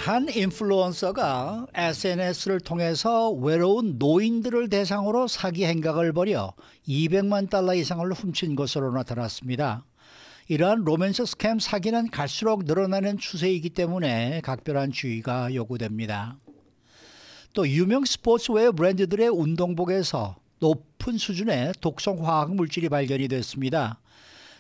한 인플루언서가 SNS를 통해서 외로운 노인들을 대상으로 사기 행각을 벌여 200만 달러 이상을 훔친 것으로 나타났습니다. 이러한 로맨스 스캠 사기는 갈수록 늘어나는 추세이기 때문에 각별한 주의가 요구됩니다. 또 유명 스포츠웨어 브랜드들의 운동복에서 높은 수준의 독성 화학 물질이 발견이 됐습니다.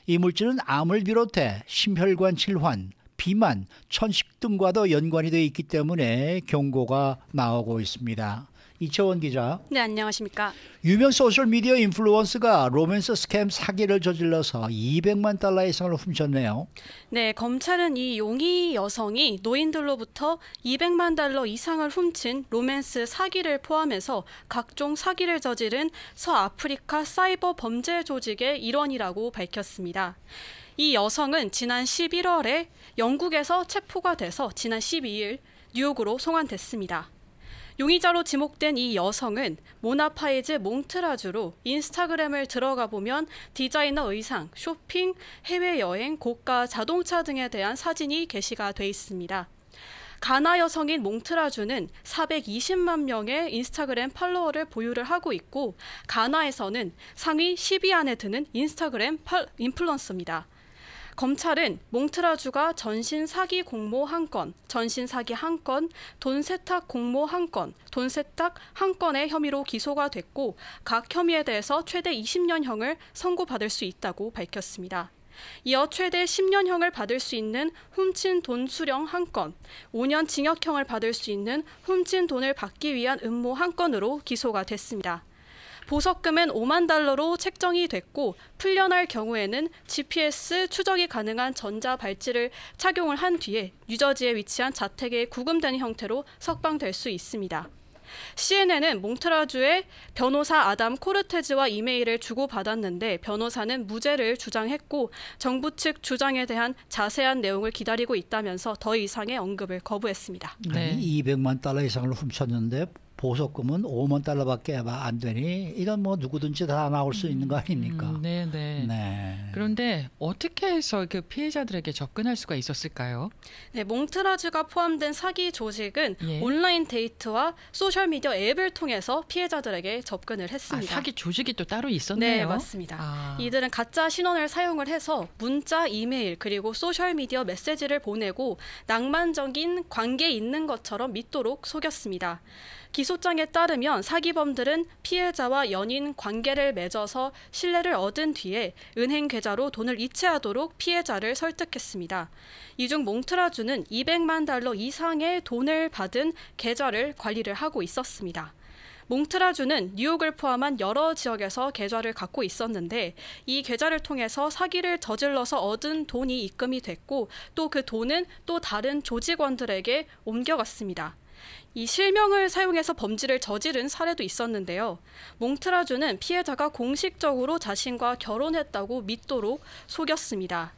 이 물질은 암을 비롯해 심혈관 질환, 비만, 천식 등과도 연관이 되어 있기 때문에 경고가 나오고 있습니다. 이채원 기자. 네, 안녕하십니까. 유명 소셜미디어 인플루언서가 로맨스 스캠 사기를 저질러서 200만 달러 이상을 훔쳤네요. 네, 검찰은 이 용의 여성이 노인들로부터 200만 달러 이상을 훔친 로맨스 사기를 포함해서 각종 사기를 저지른 서아프리카 사이버 범죄 조직의 일원이라고 밝혔습니다. 이 여성은 지난 11월에 영국에서 체포가 돼서 지난 12일 뉴욕으로 송환됐습니다. 용의자로 지목된 이 여성은 모나파이즈 몽트라주로 인스타그램을 들어가 보면 디자이너 의상, 쇼핑, 해외여행, 고가 자동차 등에 대한 사진이 게시가 돼 있습니다. 가나 여성인 몽트라주는 420만 명의 인스타그램 팔로워를 보유를 하고 있고 가나에서는 상위 10위 안에 드는 인스타그램 인플루언서입니다. 검찰은 몽트라주가 전신 사기 공모 1건, 전신 사기 1건, 돈 세탁 공모 1건, 돈 세탁 1건의 혐의로 기소가 됐고 각 혐의에 대해서 최대 20년형을 선고받을 수 있다고 밝혔습니다. 이어 최대 10년형을 받을 수 있는 훔친 돈 수령 1건, 5년 징역형을 받을 수 있는 훔친 돈을 받기 위한 음모 1건으로 기소가 됐습니다. 보석금은 5만 달러로 책정이 됐고 풀려날 경우에는 GPS 추적이 가능한 전자발찌를 착용을 한 뒤에 뉴저지에 위치한 자택에 구금되는 형태로 석방될 수 있습니다. CNN은 몽트라주의 변호사 아담 코르테즈와 이메일을 주고받았는데 변호사는 무죄를 주장했고 정부 측 주장에 대한 자세한 내용을 기다리고 있다면서 더 이상의 언급을 거부했습니다. 네. 200만 달러 이상을 훔쳤는데 보석금은 5만 달러밖에 안 되니 이건 뭐 누구든지 다 나올 수 있는 거 아닙니까? 네. 그런데 어떻게 해서 그 피해자들에게 접근할 수가 있었을까요? 네, 몽트라주가 포함된 사기 조직은 온라인 데이트와 소셜미디어 앱을 통해서 피해자들에게 접근을 했습니다. 사기 조직이 또 따로 있었네요. 네, 맞습니다. 이들은 가짜 신원을 사용을 해서 문자, 이메일 그리고 소셜미디어 메시지를 보내고 낭만적인 관계에 있는 것처럼 믿도록 속였습니다. 기소장에 따르면 사기범들은 피해자와 연인 관계를 맺어서 신뢰를 얻은 뒤에 은행 계좌로 돈을 이체하도록 피해자를 설득했습니다. 이 중 몽트라주는 200만 달러 이상의 돈을 받은 계좌를 관리를 하고 있었습니다. 몽트라주는 뉴욕을 포함한 여러 지역에서 계좌를 갖고 있었는데 이 계좌를 통해서 사기를 저질러서 얻은 돈이 입금이 됐고 또 그 돈은 또 다른 조직원들에게 옮겨갔습니다. 이 실명을 사용해서 범죄를 저지른 사례도 있었는데요. 몽트라주는 피해자가 공식적으로 자신과 결혼했다고 믿도록 속였습니다.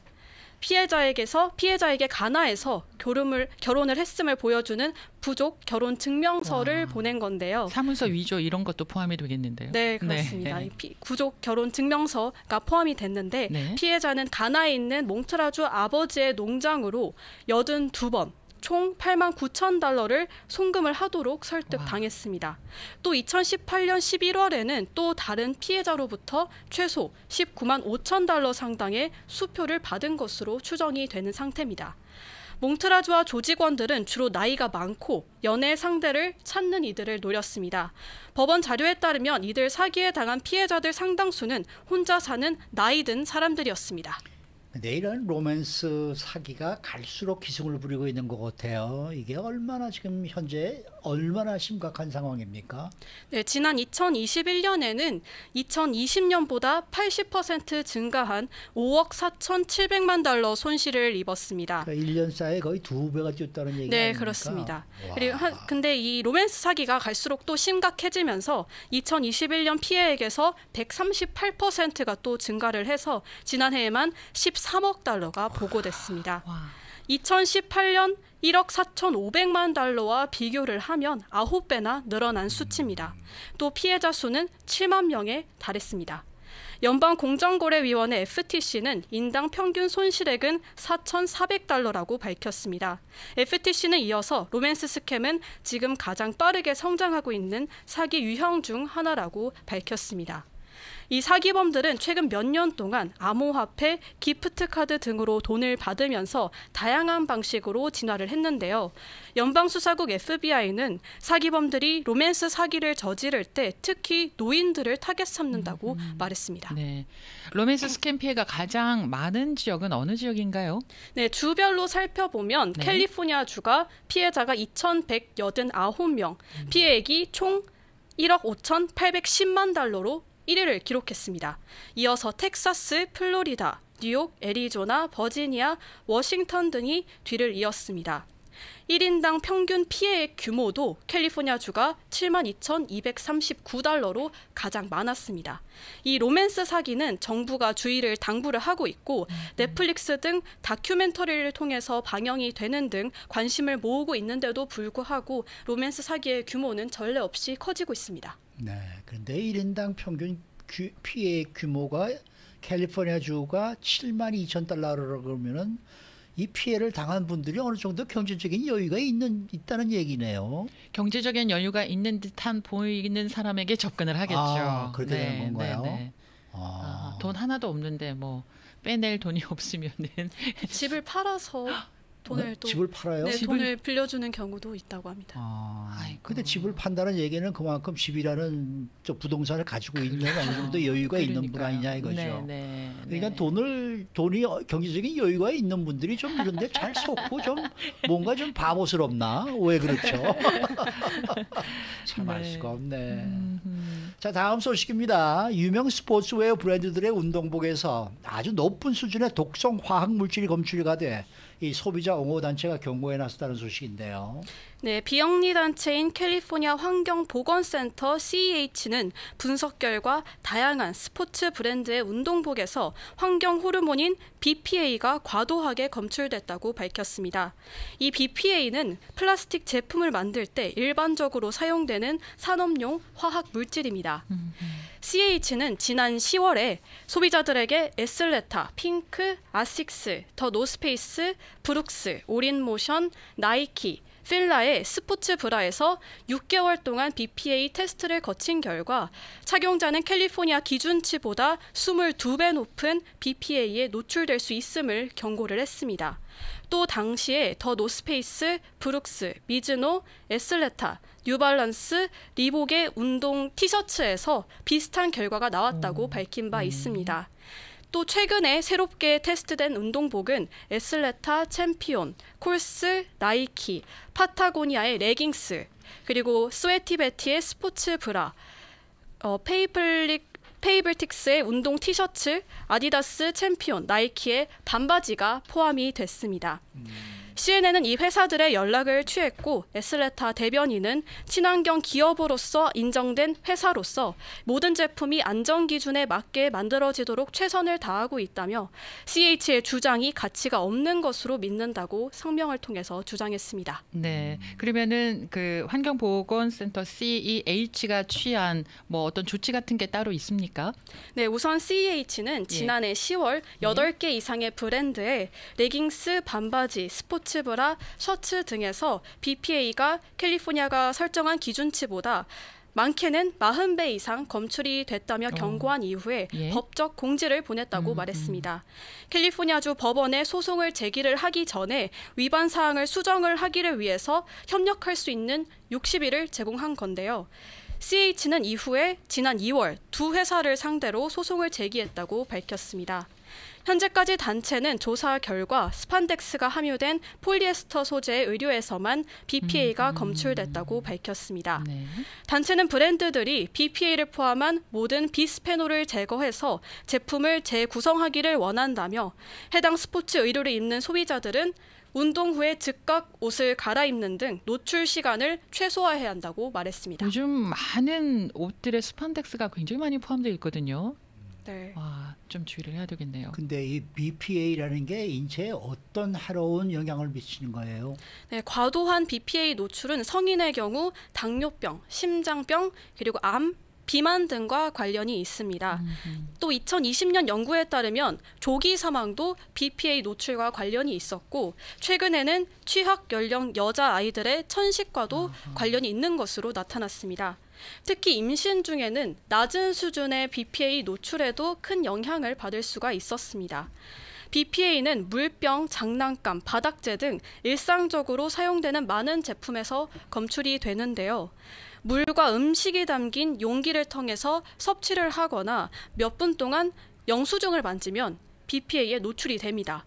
피해자에게 가나에서 결혼을 했음을 보여주는 부족 결혼 증명서를 보낸 건데요. 사문서 위조 이런 것도 포함이 되겠는데요. 네, 그렇습니다. 부족 결혼 증명서가 포함이 됐는데 피해자는 가나에 있는 몽트라주 아버지의 농장으로 82번 총 8만 9천 달러를 송금을 하도록 설득당했습니다. 또 2018년 11월에는 또 다른 피해자로부터 최소 19만 5천 달러 상당의 수표를 받은 것으로 추정이 되는 상태입니다. 몽트라주와 조직원들은 주로 나이가 많고 연애 상대를 찾는 이들을 노렸습니다. 법원 자료에 따르면 이들 사기에 당한 피해자들 상당수는 혼자 사는 나이 든 사람들이었습니다. 근데 이런 로맨스 사기가 갈수록 기승을 부리고 있는 것 같아요. 이게 얼마나 지금 현재 얼마나 심각한 상황입니까? 네, 지난 2021년에는 2020년보다 80% 증가한 5억 4,700만 달러 손실을 입었습니다. 그러니까 1년 사이에 거의 2배가 뛰었다는 얘기 아닙니까? 네, 그렇습니다. 그리고 근데 이 로맨스 사기가 갈수록 또 심각해지면서 2021년 피해액에서 138%가 또 증가를 해서 지난해에만 13억 달러가 보고됐습니다. 2018년 1억 4,500만 달러와 비교를 하면 9배나 늘어난 수치입니다. 또 피해자 수는 7만 명에 달했습니다. 연방공정거래위원회 FTC는 인당 평균 손실액은 4,400달러라고 밝혔습니다. FTC는 이어서 로맨스 스캠은 지금 가장 빠르게 성장하고 있는 사기 유형 중 하나라고 밝혔습니다. 이 사기범들은 최근 몇 년 동안 암호화폐, 기프트카드 등으로 돈을 받으면서 다양한 방식으로 진화를 했는데요. 연방수사국 FBI는 사기범들이 로맨스 사기를 저지를 때 특히 노인들을 타겟 삼는다고 말했습니다. 네, 로맨스 스캠 피해가 가장 많은 지역은 어느 지역인가요? 네, 주별로 살펴보면 네. 캘리포니아주가 피해자가 2,189명, 피해액이 총 1억 5,810만 달러로 1위를 기록했습니다. 이어서 텍사스, 플로리다, 뉴욕, 애리조나, 버지니아, 워싱턴 등이 뒤를 이었습니다. 1인당 평균 피해액 규모도 캘리포니아주가 72,239달러로 가장 많았습니다. 이 로맨스 사기는 정부가 주의를 당부를 하고 있고 넷플릭스 등 다큐멘터리를 통해서 방영이 되는 등 관심을 모으고 있는데도 불구하고 로맨스 사기의 규모는 전례 없이 커지고 있습니다. 네, 그런데 1인당 평균 피해 규모가 캘리포니아주가 72,000달러라고 그러면은 이 피해를 당한 분들이 어느 정도 경제적인 여유가 있다는 얘기네요. 경제적인 여유가 있는 듯한 보이는 사람에게 접근을 하겠죠. 아, 그렇게 되는 건가요? 네. 돈 하나도 없는데 뭐 빼낼 돈이 없으면은 집을 팔아서 돈을 또 집을 팔아요? 네, 돈을 빌려주는 경우도 있다고 합니다. 아이고. 근데 집을 판다는 얘기는 그만큼 집이라는 저 부동산을 가지고 있는 어느 정도 여유가 있는 분 아니냐 이거죠. 그러니까 돈이 경제적인 여유가 있는 분들이 좀 이런데 잘 속고 좀 뭔가 좀 바보스럽나? 왜 그렇죠? 참 알 수가 없네. 자, 다음 소식입니다. 유명 스포츠웨어 브랜드들의 운동복에서 아주 높은 수준의 독성 화학 물질이 검출가 돼 이 소비자 옹호 단체가 경고해 놨다는 소식인데요. 네, 비영리 단체인 캘리포니아 환경보건센터 CEH는 분석 결과 다양한 스포츠 브랜드의 운동복에서 환경 호르몬인 BPA가 과도하게 검출됐다고 밝혔습니다. 이 BPA는 플라스틱 제품을 만들 때 일반적으로 사용되는 산업용 화학 물질입니다. CH는 지난 10월에 소비자들에게 에슬레타, 핑크, 아식스, 더 노스페이스, 브룩스, 오린모션, 나이키, 필라의 스포츠 브라에서 6개월 동안 BPA 테스트를 거친 결과 착용자는 캘리포니아 기준치보다 22배 높은 BPA에 노출될 수 있음을 경고를 했습니다. 또 당시에 더 노스페이스, 브룩스, 미즈노, 에슬레타, 뉴발란스, 리복의 운동 티셔츠에서 비슷한 결과가 나왔다고 밝힌 바 있습니다. 또 최근에 새롭게 테스트된 운동복은 에슬레타, 챔피온, 콜스, 나이키, 파타고니아의 레깅스, 그리고 스웨티베티의 스포츠 브라, 페이블틱스의 운동 티셔츠, 아디다스, 챔피온, 나이키의 반바지가 포함이 됐습니다. CNN은 이 회사들의 연락을 취했고 에슬레타 대변인은 친환경 기업으로서 인정된 회사로서 모든 제품이 안전 기준에 맞게 만들어지도록 최선을 다하고 있다며 CH의 주장이 가치가 없는 것으로 믿는다고 성명을 통해서 주장했습니다. 네, 그러면은 그 환경보건센터 CEH가 취한 뭐 어떤 조치 같은 게 따로 있습니까? 네, 우선 CEH는 지난해 10월 8개 이상의 브랜드에 레깅스, 반바지, 스포츠 브라, 셔츠 등에서 BPA가 캘리포니아가 설정한 기준치보다 많게는 40배 이상 검출이 됐다며 경고한 이후에 법적 공지를 보냈다고 말했습니다. 캘리포니아주 법원에 소송을 제기를 하기 전에 위반 사항을 수정을 하기를 위해서 협력할 수 있는 60일을 제공한 건데요. CH는 이후에 지난 2월 두 회사를 상대로 소송을 제기했다고 밝혔습니다. 현재까지 단체는 조사 결과 스판덱스가 함유된 폴리에스터 소재의 의류에서만 BPA가 검출됐다고 밝혔습니다. 단체는 브랜드들이 BPA를 포함한 모든 비스페놀을 제거해서 제품을 재구성하기를 원한다며 해당 스포츠 의류를 입는 소비자들은 운동 후에 즉각 옷을 갈아입는 등 노출 시간을 최소화해야 한다고 말했습니다. 요즘 많은 옷들의 스판덱스가 굉장히 많이 포함되어 있거든요. 네. 와, 좀 주의를 해야 되겠네요. 근데 이 BPA라는 게 인체에 어떤 해로운 영향을 미치는 거예요? 네, 과도한 BPA 노출은 성인의 경우 당뇨병, 심장병, 그리고 암, 비만 등과 관련이 있습니다. 또 2020년 연구에 따르면 조기 사망도 BPA 노출과 관련이 있었고 최근에는 취학 연령 여자 아이들의 천식과도 관련이 있는 것으로 나타났습니다. 특히 임신 중에는 낮은 수준의 BPA 노출에도 큰 영향을 받을 수가 있었습니다. BPA는 물병, 장난감, 바닥재 등 일상적으로 사용되는 많은 제품에서 검출이 되는데요. 물과 음식이 담긴 용기를 통해서 섭취를 하거나 몇 분 동안 영수증을 만지면 BPA에 노출이 됩니다.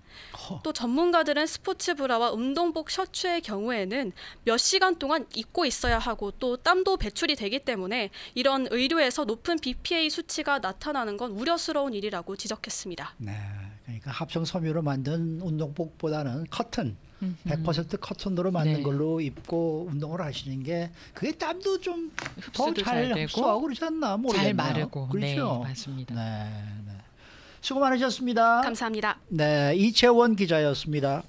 또 전문가들은 스포츠 브라와 운동복 셔츠의 경우에는 몇 시간 동안 입고 있어야 하고 또 땀도 배출이 되기 때문에 이런 의료에서 높은 BPA 수치가 나타나는 건 우려스러운 일이라고 지적했습니다. 네, 그러니까 합성 섬유로 만든 운동복보다는 커튼, 100% 커튼으로 만든 네. 걸로 입고 운동을 하시는 게 그게 땀도 좀 더 흡수도 잘 잘 되고 흡수하고 그러지 않나 모르겠네요. 잘 마르고. 그렇죠. 네, 맞습니다. 네, 네. 수고 많으셨습니다. 감사합니다. 네, 이채원 기자였습니다.